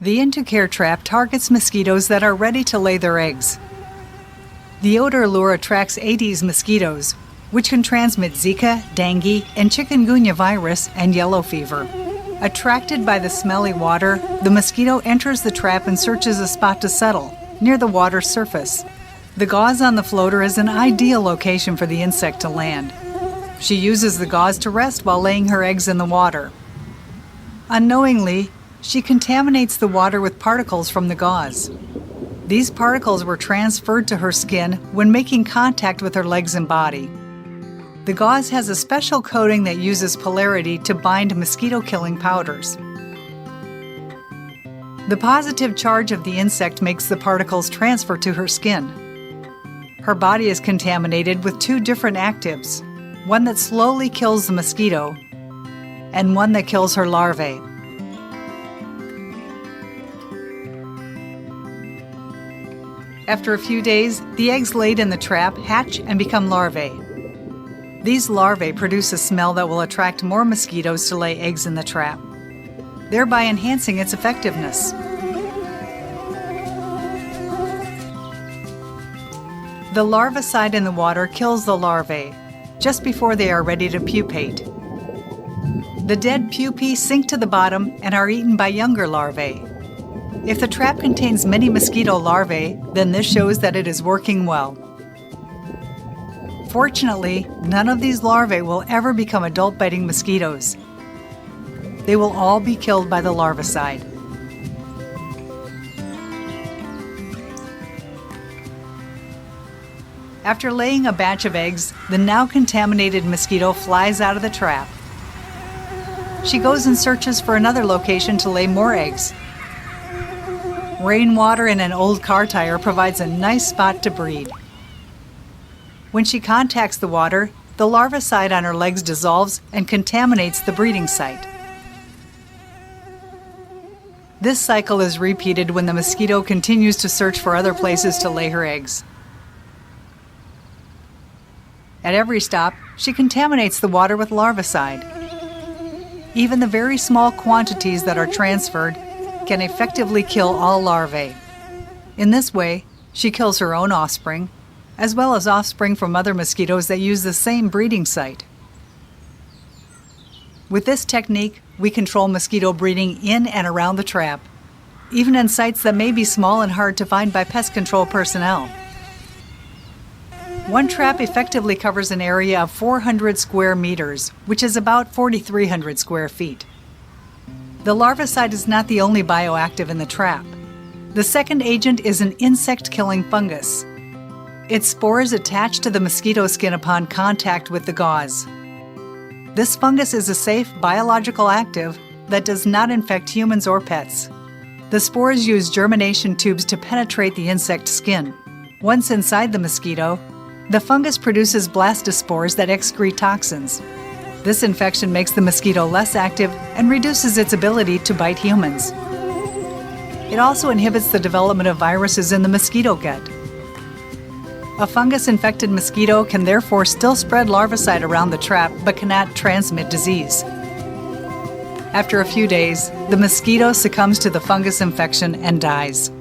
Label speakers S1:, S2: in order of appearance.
S1: The In2Care trap targets mosquitoes that are ready to lay their eggs. The odor lure attracts Aedes mosquitoes, which can transmit Zika, dengue, and chikungunya virus and yellow fever. Attracted by the smelly water, the mosquito enters the trap and searches a spot to settle, near the water's surface. The gauze on the floater is an ideal location for the insect to land. She uses the gauze to rest while laying her eggs in the water. Unknowingly, she contaminates the water with particles from the gauze. These particles were transferred to her skin when making contact with her legs and body. The gauze has a special coating that uses polarity to bind mosquito-killing powders. The positive charge of the insect makes the particles transfer to her skin. Her body is contaminated with two different actives, one that slowly kills the mosquito and one that kills her larvae. After a few days, the eggs laid in the trap hatch and become larvae. These larvae produce a smell that will attract more mosquitoes to lay eggs in the trap, thereby enhancing its effectiveness. The larvicide in the water kills the larvae just before they are ready to pupate. The dead pupae sink to the bottom and are eaten by younger larvae. If the trap contains many mosquito larvae, then this shows that it is working well. Fortunately, none of these larvae will ever become adult-biting mosquitoes. They will all be killed by the larvicide. After laying a batch of eggs, the now contaminated mosquito flies out of the trap. She goes and searches for another location to lay more eggs. Rainwater in an old car tire provides a nice spot to breed. When she contacts the water, the larvicide on her legs dissolves and contaminates the breeding site. This cycle is repeated when the mosquito continues to search for other places to lay her eggs. At every stop, she contaminates the water with larvicide. Even the very small quantities that are transferred can effectively kill all larvae. In this way, she kills her own offspring, as well as offspring from other mosquitoes that use the same breeding site. With this technique, we control mosquito breeding in and around the trap, even in sites that may be small and hard to find by pest control personnel. One trap effectively covers an area of 400 square meters, which is about 4,300 square feet. The larvicide is not the only bioactive in the trap. The second agent is an insect-killing fungus. Its spores attach to the mosquito skin upon contact with the gauze. This fungus is a safe biological active that does not infect humans or pets. The spores use germination tubes to penetrate the insect skin. Once inside the mosquito, the fungus produces blastospores that excrete toxins. This infection makes the mosquito less active and reduces its ability to bite humans. It also inhibits the development of viruses in the mosquito gut. A fungus-infected mosquito can therefore still spread larvicide around the trap but cannot transmit disease. After a few days, the mosquito succumbs to the fungus infection and dies.